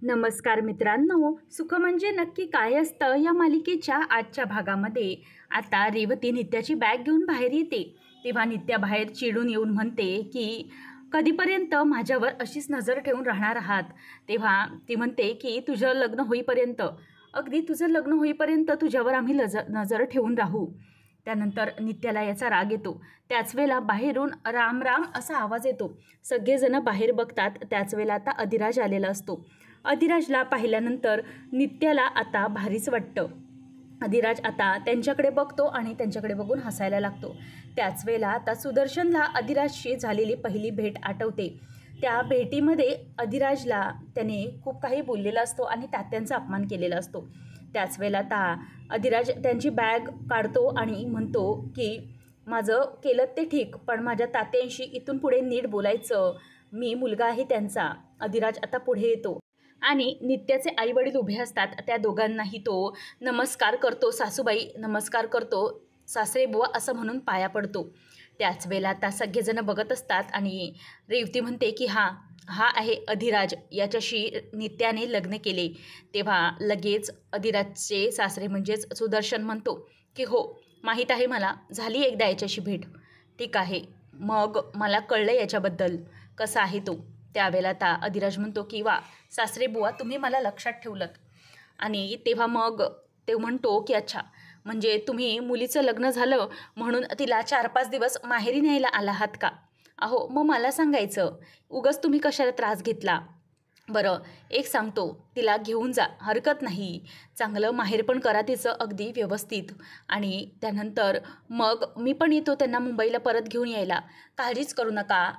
नमस्कार मित्रांनो, सुख म्हणजे नक्की काय असतं या मालिकेच्या आजच्या भागामध्ये आता रेवती नित्याची बॅग घेऊन बाहेर येते. तेव्हा नित्या बाहेर चिडून येऊन म्हणते की कधीपर्यंत माझ्यावर अशीच नजर ठेवून राहणार आहात. तेव्हा ती म्हणते की तुझं लग्न होईपर्यंत, अगदी तुझं लग्न होईपर्यंत तुझ्यावर आम्ही नजर ठेवून राहू. त्यानंतर नित्याला याचा राग येतो. त्याच वेळेला बाहेरून राम राम असा आवाज येतो. सगळेजण बाहेर बघतात. त्याच वेळेला आता अधिराज आलेला असतो. अधिराजला पाहिल्यानंतर नित्याला आता भारीच वाटतं. अधिराज आता त्यांच्याकडे बघतो आणि त्यांच्याकडे बघून हसायला लागतो. त्याच वेळेला आता सुदर्शनला अधिराजशी झालेली पहिली भेट आठवते. त्या भेटीमध्ये अधिराजला त्याने खूप काही बोललेला असतो आणि तात्यांचा अपमान केलेला असतो. त्याच वेळेला आता अधिराज त्यांची बॅग काढतो आणि म्हणतो की माझं केलं ते ठीक, पण माझ्या तात्यांशी इथून पुढे नीट बोलायचं, मी मुलगा आहे त्यांचा. अधिराज आता पुढे येतो आणि नित्याचे आईवडील उभे असतात. त्या दोघांनाही तो नमस्कार करतो. सासूबाई नमस्कार करतो, सासरे बुवा असं म्हणून पाया पडतो. त्याच वेळेला आता सगळेजण बघत असतात आणि रेवती म्हणते की हा आहे अधिराज, याच्याशी नित्याने लग्न केले. तेव्हा लगेच अधिराजचे सासरे म्हणजेच सुदर्शन म्हणतो की हो, माहीत आहे मला, झाली एकदा याच्याशी भेट. ठीक आहे, मग मला कळलं याच्याबद्दल कसा आहे तो. त्यावेळेला आता अधिराज म्हणतो की वा सासरे बुवा, तुम्ही मला लक्षात ठेवलं. आणि तेव्हा मग ते म्हणतो की अच्छा, म्हणजे तुम्ही मुलीचं लग्न झालं म्हणून तिला 4-5 दिवस माहेरी न्यायला आला आहात का? अहो, मग मला सांगायचं, उगाच तुम्ही कशाला त्रास घेतला. बरं, एक सांगतो, तिला घेऊन जा, हरकत नाही. चांगलं माहेर पण करा तिचं अगदी व्यवस्थित. आणि त्यानंतर मग मी पण येतो त्यांना मुंबईला परत घेऊन यायला. काळजीच करू नका.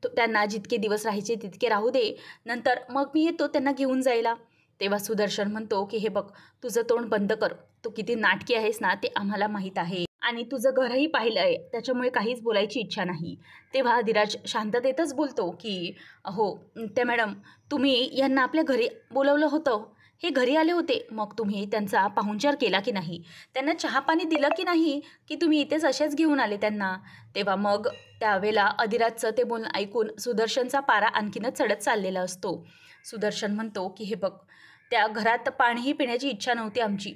त्यांना जितके दिवस राहायचे तितके राहू दे, नंतर मग मी येतो त्यांना घेऊन जायला. तेव्हा सुदर्शन म्हणतो की हे बघ, तुझं तोंड बंद कर. तू किती नाटकी आहेस ना ते आम्हाला माहीत आहे आणि तुझं घरही पाहिलं आहे, त्याच्यामुळे काहीच बोलायची इच्छा नाही. तेव्हा अधिराज शांततेतच बोलतो की हो त्या मॅडम, तुम्ही यांना आपल्या घरी बोलवलं होतं, हे घरी आले होते, मग तुम्ही त्यांचा पाहुणचार केला की नाही, त्यांना चहापाणी दिलं की नाही, की तुम्ही इथेच असेच घेऊन आले त्यांना. तेव्हा मग त्यावेळेला अधिराजचं ते बोलणं ऐकून सुदर्शनचा पारा आणखीनच चढत चाललेला असतो. सुदर्शन म्हणतो की हे बघ, त्या घरात पाणीही पिण्याची इच्छा नव्हती आमची.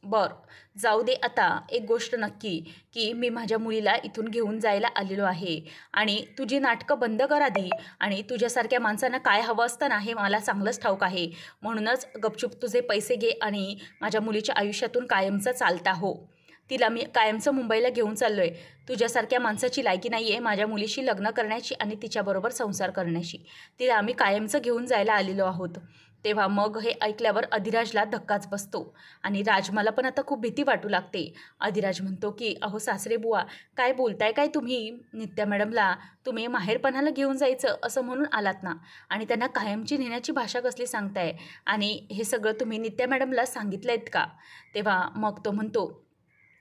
बरं, जाऊ दे. आता एक गोष्ट नक्की की मी माझ्या मुलीला इथून घेऊन जायला आलेलो आहे आणि तुझी नाटकं बंद कर आधी. आणि तुझ्यासारख्या माणसांना काय हवं असतं ना हे मला चांगलंच ठाऊक आहे. म्हणूनच गपचूप तुझे पैसे घे आणि माझ्या मुलीच्या आयुष्यातून कायमचा चालता हो. तिला मी कायमचं मुंबईला घेऊन चाललो आहे. तुझ्यासारख्या माणसाची लायकी नाही आहे माझ्या मुलीशी लग्न करण्याची आणि तिच्याबरोबर संसार करण्याची. तिला आम्ही कायमचं घेऊन जायला आलेलो आहोत. तेव्हा मग हे ऐकल्यावर अधिराजला धक्काच बसतो आणि राजमाला पण आता खूप भीती वाटू लागते. अधिराज म्हणतो की अहो सासरे बुवा, काय बोलताय काय तुम्ही? नित्या मॅडमला तुम्ही माहेरपणाला घेऊन जायचं असं म्हणून आलात ना, आणि त्यांना कायमची नेण्याची भाषा कसली सांगताय, आणि हे सगळं तुम्ही नित्या मॅडमला सांगितलं आहेत का? तेव्हा मग तो म्हणतो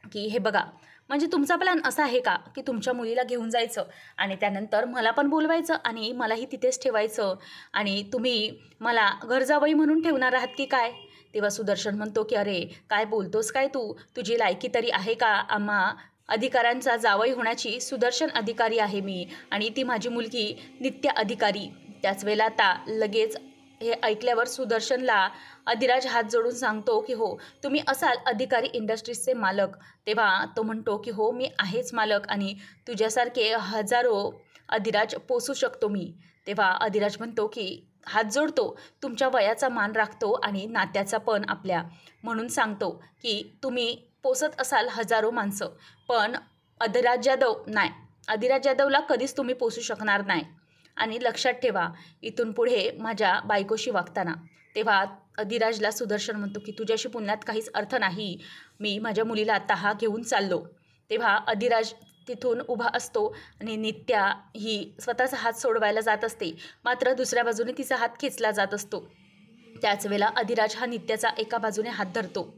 की हे बघा, म्हणजे तुमचा प्लॅन असा आहे का की तुमच्या मुलीला घेऊन जायचं आणि त्यानंतर मला पण बोलवायचं आणि मलाही तिथेच ठेवायचं, आणि तुम्ही मला घर जावई म्हणून ठेवणार आहात की काय? तेव्हा सुदर्शन म्हणतो की अरे काय बोलतोस काय तू? तुझी लायकी तरी आहे का आम्हा अधिकाऱ्यांचा जावई होण्याची? सुदर्शन अधिकारी आहे मी आणि ती माझी मुलगी नित्या अधिकारी. त्याच वेळेला आता लगेच हे ऐकल्यावर सुदर्शनला अधिराज हात जोडून सांगतो की हो, तुम्ही असाल अधिकारी इंडस्ट्रीजचे मालक. तेव्हा तो म्हणतो की हो, मी आहेच मालक आणि तुझ्यासारखे हजारो अधिराज पोसू शकतो मी. तेव्हा अधिराज म्हणतो की हात जोडतो, तुमच्या वयाचा मान राखतो आणि नात्याचा पण आपल्या, म्हणून सांगतो की तुम्ही पोसत असाल हजारो माणसं, पण अधिराज जाधव नाही, अधिराज जाधवला कधीच तुम्ही पोसू शकणार नाही. आणि लक्षात ठेवा इथून पुढे माझ्या बायकोशी वागताना. तेव्हा अधिराजला सुदर्शन म्हणतो की तुझ्याशी पुण्यात काहीच अर्थ नाही, मी माझ्या मुलीला आता हा घेऊन चाललो. तेव्हा अधिराज तिथून उभा असतो आणि नित्या ही स्वतःचा हात सोडवायला जात असते, मात्र दुसऱ्या बाजूने तिचा हात खेचला जात असतो. त्याच वेळेला अधिराज हा नित्याचा एका बाजूने हात धरतो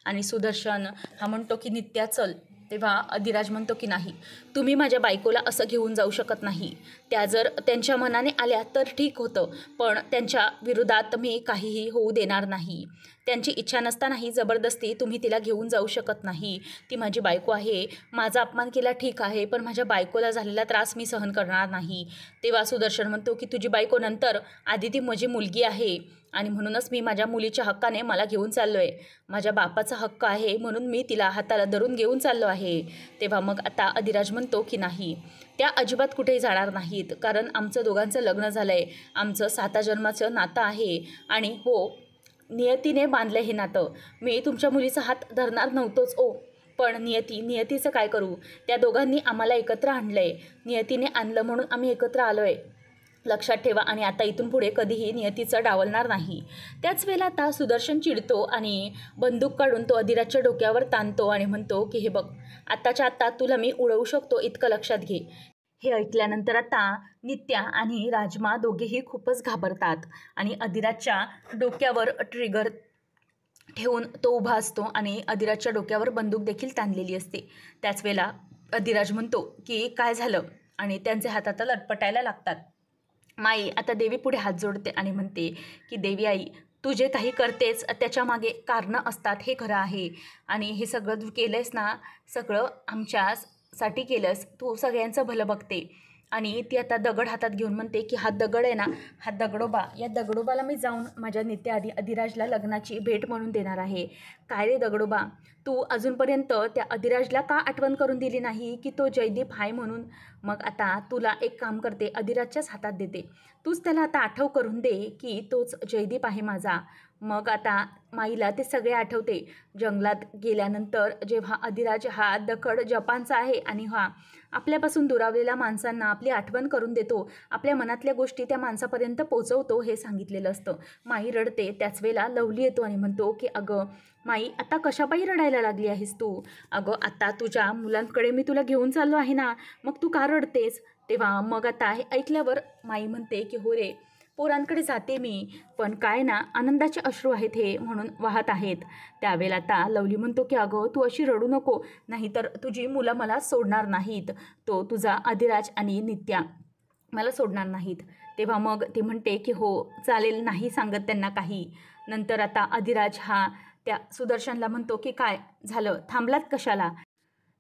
आणि सुदर्शन हा म्हणतो की नित्या चल. तेव्हा अधिराज म्हणतो की नाही, तुम्ही माझ्या बायकोला असं घेऊन जाऊ शकत नाही. त्या जर त्यांच्या मनाने आल्या तर ठीक होतं, पण त्यांच्या विरोधात मी काहीही होऊ देणार नाही. त्यांची इच्छा नसतानाही जबरदस्ती तुम्ही तिला घेऊन जाऊ शकत नाही. ती माझी बायको आहे. माझा अपमान केला ठीक आहे, पण माझ्या बायकोला झालेला त्रास मी सहन करणार नाही. तेव्हा सुदर्शन म्हणतो की तुझी बायको नंतर, आधी ती माझी मुलगी आहे आणि म्हणूनच मी माझ्या मुलीच्या हक्काने मला घेऊन चाललो आहे. माझ्या बापाचा हक्क आहे म्हणून मी तिला हाताला धरून घेऊन चाललो आहे. तेव्हा मग आता अधिराज म्हणतो की नाही, त्या अजिबात कुठेही जाणार नाहीत, कारण आमचं दोघांचं लग्न झालं आहे, आमचं 7 जन्माचं नातं आहे आणि हो, नियतीने बांधलं हे नातं. मी तुमच्या मुलीचा हात धरणार नव्हतोच ओ, पण नियतीचं काय करू? त्या दोघांनी आम्हाला एकत्र आणलं आहे, नियतीने आणलं म्हणून आम्ही एकत्र आलो आहे, लक्षात ठेवा. आणि आता इथून पुढे कधीही नियतीचं डावलणार नाही. त्याच वेळेला आता सुदर्शन चिडतो आणि बंदूक काढून तो अधिराजच्या डोक्यावर ताणतो आणि म्हणतो की हे बघ, आत्ताच्या आत्ता तुला मी उडवू शकतो, इतकं लक्षात घे. हे ऐकल्यानंतर आता नित्या आणि राजमा दोघेही खूपच घाबरतात आणि अधिराजच्या डोक्यावर ट्रिगर ठेवून तो उभा असतो आणि अधिराजच्या डोक्यावर बंदूक देखील ताणलेली असते. त्याच वेळेला अधिराज म्हणतो की काय झालं, आणि त्यांचे हात आता लटपटायला लागतात. माई आता देवी पुढे हात जोडते आणि म्हणते की देवी आई, तू जे काही करतेस त्याच्यामागे कारणं असतात, हे खरं आहे, आणि हे सगळं तू केलंस ना, सगळं आमच्यासाठी केलंस, तू सगळ्यांचं भलं बघते. आणि ती आता दगड हातात घेऊन म्हणते की हा दगड आहे ना, हा दगडोबा, या दगडोबाला मी जाऊन माझ्या नित्या अधिराजला लग्नाची भेट म्हणून देणार आहे. काय रे दगडोबा, तू अजूनपर्यंत त्या अधिराजला का आठवण करून दिली नाही की तो जयदीप आहे म्हणून? मग आता तुला एक काम करते, अधिराजच्याच हातात देते, तूच त्याला आता आठव करून दे की तोच जयदीप आहे माझा. मग आता माईला ते सगळे आठवते. जंगलात गेल्यानंतर जेव्हा अधिराज हा दगड जपानचा आहे आणि हा आपल्यापासून दुरावलेल्या माणसांना आपली आठवण करून देतो, आपल्या मनातल्या गोष्टी त्या माणसापर्यंत पोचवतो, हे सांगितलेलं असतं. माई रडते. त्याच वेळेला लवली येतो आणि म्हणतो की अगं माई, आता कशापायी रडायला लागली आहेस तू? अगं आता तुझ्या मुलांकडे मी तुला घेऊन चाललो आहे ना, मग तू का रडतेस? तेव्हा मग आता हे ऐकल्यावर माई म्हणते की हो रे, पोरांकडे जाते मी, पण काय ना, आनंदाचे अश्रू आहेत हे म्हणून वाहत आहेत. त्यावेळेला आता लवली म्हणतो की अगं तू अशी रडू नको, नाहीतर तुझी मुलं मला सोडणार नाहीत, तो तुझा अधिराज आणि नित्या मला सोडणार नाहीत. तेव्हा मग ती म्हणते की हो चालेल, नाही सांगत त्यांना काही. नंतर आता अधिराज हा त्या सुदर्शनला म्हणतो की काय झालं, थांबलात कशाला?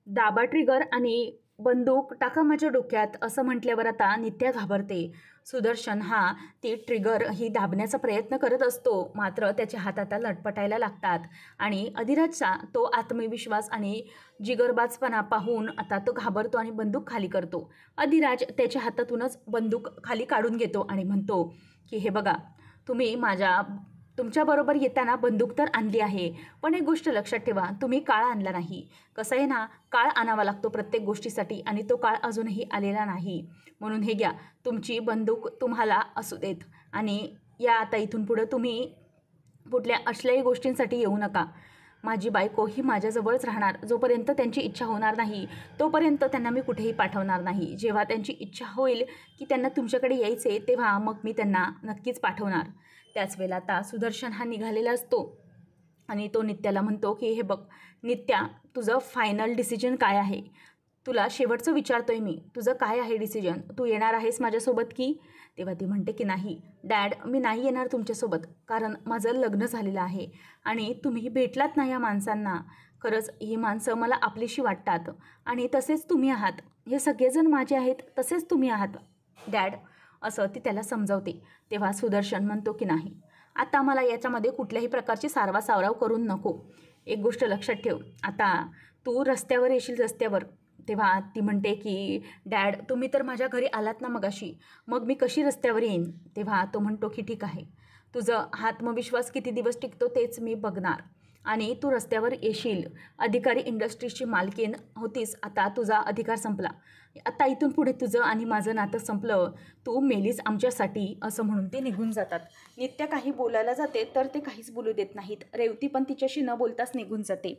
दाबा ट्रिगर आणि बंदूक टाका माझ्या डोक्यात, असं म्हटल्यावर आता नित्या घाबरते. सुदर्शन हा ती ट्रिगर ही दाबण्याचा प्रयत्न करत असतो, मात्र त्याचे हात आता लटपटायला लागतात आणि अधिराजचा तो आत्मविश्वास आणि जिगरबाजपणा पाहून आता तो घाबरतो आणि बंदूक खाली करतो. अधिराज त्याच्या हातातूनच बंदूक खाली काढून घेतो आणि म्हणतो की हे बघा, तुम्ही तुमच्याबरोबर येताना बंदूक तर आणली आहे, पण एक गोष्ट लक्षात ठेवा, तुम्ही काळ आणला नाही. कसं आहे ना, काळ आणावा लागतो प्रत्येक गोष्टीसाठी आणि तो काळ अजूनही आलेला नाही. म्हणून हे घ्या, तुमची बंदूक तुम्हाला असू देत आणि या आता इथून पुढं तुम्ही कुठल्या असल्याही गोष्टींसाठी येऊ नका. माझी बायको ही माझ्याजवळच राहणार, जोपर्यंत त्यांची इच्छा होणार नाही तोपर्यंत त्यांना मी कुठेही पाठवणार नाही. जेव्हा त्यांची इच्छा होईल की त्यांना तुमच्याकडे यायचे, तेव्हा मग मी त्यांना नक्कीच पाठवणार. त्याच वेळेला आता सुदर्शन हा निघालेला असतो आणि तो नित्याला म्हणतो की हे बघ नित्या, तुझं फायनल डिसिजन काय आहे? तुला शेवटचं विचारतोय मी, तुझं काय आहे डिसिजन? तू येणार आहेस माझ्यासोबत की? तेव्हा ती म्हणते की नाही डॅड, मी नाही येणार तुमच्यासोबत, कारण माझं लग्न झालेलं आहे आणि तुम्ही भेटलात ना या माणसांना. खरंच ही माणसं मला आपलीशी वाटतात आणि तसेच तुम्ही आहात, हे सगळेजण माझे आहेत, तसेच तुम्ही आहात डॅड, असं ती त्याला समजावते. तेव्हा सुदर्शन म्हणतो की नाही, आता मला याच्यामध्ये कुठल्याही प्रकारची सारवासारव करून नको. एक गोष्ट लक्षात ठेव, आता तू रस्त्यावर येशील, रस्त्यावर. तेव्हा ती म्हणते की डॅड, तुम्ही तर माझ्या घरी आलात ना मगाशी, मग मी कशी रस्त्यावर येईन? तेव्हा तो म्हणतो की ठीक आहे, तुझं आत्मविश्वास किती दिवस टिकतो तेच मी बघणार आणि तू रस्त्यावर येशील. अधिकारी इंडस्ट्रीजची मालकीण होतीस, आता तुझा अधिकार संपला, आता इथून पुढे तुझं आणि माझं नातं संपलं, तू मेलीस आमच्यासाठी, असं म्हणून ते निघून जातात. नित्या काही बोलायला जाते तर ते काहीच बोलू देत नाहीत. रेवती पण तिच्याशी न बोलताच निघून जाते.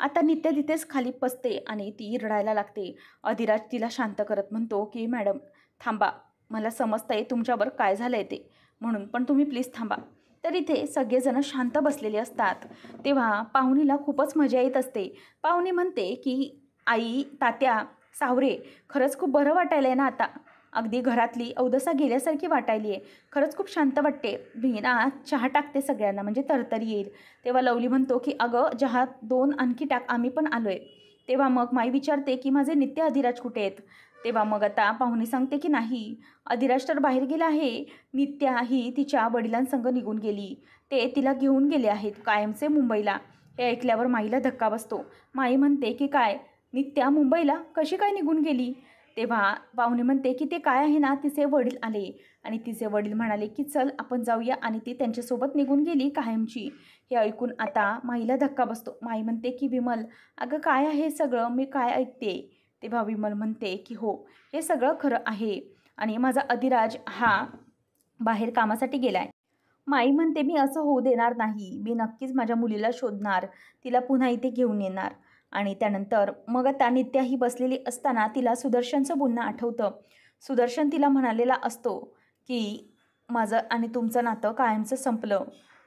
आता नित्या तिथेच खाली बसते आणि ती रडायला लागते. अधिराज तिला शांत करत म्हणतो की मॅडम थांबा, मला समजतंय तुमच्यावर काय झालं आहे ते, म्हणून पण तुम्ही प्लीज थांबा. तर इथे सगळेजण शांत बसलेले असतात. तेव्हा पाहुणीला खूपच मजा येत असते. पाहुणी म्हणते की आई, तात्या, सावरे, खरंच खूप बरं वाटायलं आहे ना आता, अगदी घरातली अवदसा गेल्यासारखी वाटायली आहे, खरंच खूप शांत वाटते. मी ना चहा टाकते सगळ्यांना, म्हणजे तरतरी येईल. तेव्हा लवली म्हणतो की अगं चहा 2 आणखी टाक, आम्ही पण आलो आहे. तेव्हा मग माई विचारते की माझे नित्य अधिराज कुठे आहेत? तेव्हा मग आता पाहुणे सांगते की नाही, अधिराज तर बाहेर गेला आहे. नित्या ही तिच्या वडिलांसंग निघून गेली. ते तिला घेऊन गेले आहेत कायमचे मुंबईला. हे ऐकल्यावर माईला धक्का बसतो. माई म्हणते की काय, नित्या मुंबईला कशी काय निघून गेली? तेव्हा पाहुणे म्हणते की ते काय आहे ना, तिचे वडील आले आणि तिचे वडील म्हणाले की चल आपण जाऊया, आणि ती त्यांच्यासोबत निघून गेली कायमची. हे ऐकून आता माईला धक्का बसतो. माई म्हणते की विमल, अगं काय आहे सगळं, मी काय ऐकते? तेव्हा विमल म्हणते की हो, हे सगळं खरं आहे आणि माझा अधिराज हा बाहेर कामासाठी गेलाय. माई म्हणते मी असं होऊ देणार नाही. मी नक्कीच माझ्या मुलीला शोधणार, तिला पुन्हा इथे घेऊन येणार. आणि त्यानंतर मग आता नित्या ही बसलेली असताना तिला सुदर्शनचं बोलणं आठवतं. सुदर्शन तिला म्हणालेला असतो की माझं आणि तुमचं नातं कायमचं संपलं,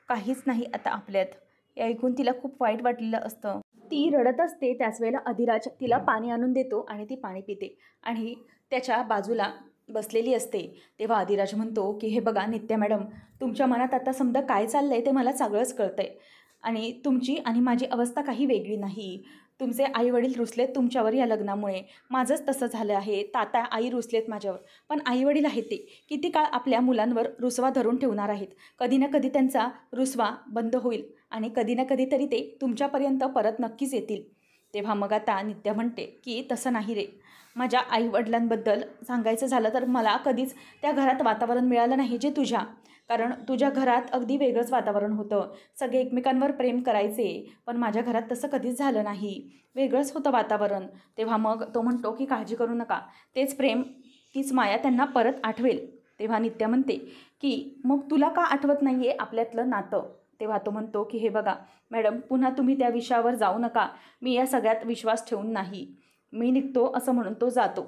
काहीच नाही आता आपल्यात. हे ऐकून तिला खूप वाईट वाटलेलं असतं. ती रडत असते. त्याच वेळेला अधिराज तिला पाणी आणून देतो आणि ती पाणी पिते आणि त्याच्या बाजूला बसलेली असते. तेव्हा अधिराज म्हणतो की हे बघा नित्या मॅडम, तुमच्या मनात आता समजा काय चाललं आहे ते मला सगळंच कळतं आहे, आणि तुमची आणि माझी अवस्था काही वेगळी नाही. तुमचे आईवडील रुसलेत तुमच्यावर या लग्नामुळे, माझंच तसं झालं आहे. ताता आई रुसलेत माझ्यावर, पण आईवडील आहेत ते किती काळ आपल्या मुलांवर रुसवा धरून ठेवणार आहेत. कधी ना कधी त्यांचा रुसवा बंद होईल आणि कधी ना कधी तरी ते तुमच्यापर्यंत परत नक्कीच येतील. तेव्हा मग आता नित्या म्हणते की तसं नाही रे, माझ्या आईवडिलांबद्दल सांगायचं झालं तर मला कधीच त्या घरात वातावरण मिळालं नाही जे तुझ्या, कारण तुझ्या घरात अगदी वेगळंच वातावरण होतं. सगळे एकमेकांवर प्रेम करायचे, पण माझ्या घरात तसं कधीच झालं नाही. वेगळंच होतं वातावरण. तेव्हा मग तो म्हणतो की काळजी करू नका, तेच प्रेम, तीच माया त्यांना परत आठवेल. तेव्हा नित्या म्हणते की मग तुला का आठवत नाही आहे आपल्यातलं नातं? तेव्हा तो म्हणतो की हे बघा मॅडम, पुन्हा तुम्ही त्या विषयावर जाऊ नका. मी या सगळ्यात विश्वास ठेवून नाही. मी निघतो असं म्हणून तो जातो.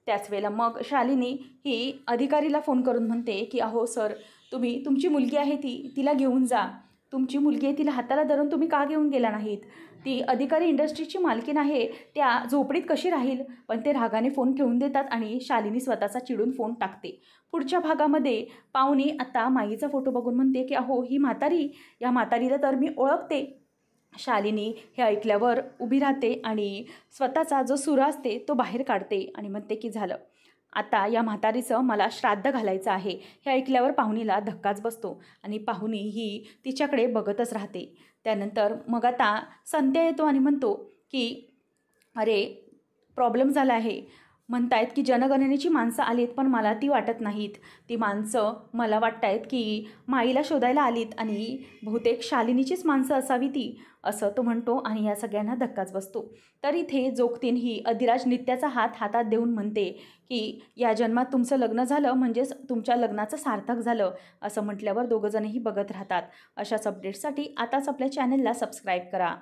त्याच वेळेला मग शालिनी ही अधिकारीला फोन करून म्हणते की अहो सर, तुम्ही तुमची मुलगी आहे तिला घेऊन जा. तुमची मुलगी आहे, तिला हाताला धरून तुम्ही का घेऊन गेला नाहीत? ती अधिकारी इंडस्ट्रीची मालकीण आहे, त्या झोपडीत कशी राहील? पण ते रागाने फोन ठेवून देतात आणि शालिनी स्वतःचा चिडून फोन टाकते. पुढच्या भागामध्ये पाहुणी आता माईचा फोटो बघून म्हणते की अहो ही म्हातारी, या म्हातारीला तर मी ओळखते. शालिनी हे ऐकल्यावर उभी राहते आणि स्वतःचा जो सुरा असते तो बाहेर काढते आणि म्हणते की झालं, आता या म्हातारीचं मला श्राद्ध घालायचं आहे. हे ऐकल्यावर पाहुणीला धक्काच बसतो आणि पाहुणी ही तिच्याकडे बघतच राहते. त्यानंतर मग आता संध्या येतो आणि म्हणतो की अरे, प्रॉब्लेम झाला आहे. म्हणतायत की जनगणनेची माणसं आलीत, पण मला ती वाटत नाहीत. ती माणसं मला वाटत आहेत की माईला शोधायला आलीत आणि बहुतेक शालिनीचीच माणसं असावी ती, असं तो म्हणतो आणि या सगळ्यांना धक्काच बसतो. तर इथे जोगतीन ही अधिराज नित्याचा हात हातात देऊन म्हणते की या जन्मात तुमचं लग्न झालं म्हणजेच तुमच्या लग्नाचं सार्थक झालं, असं म्हटल्यावर दोघंजणही बघत राहतात. अशाच अपडेट्ससाठी आताच आपल्या चॅनलला सबस्क्राईब करा.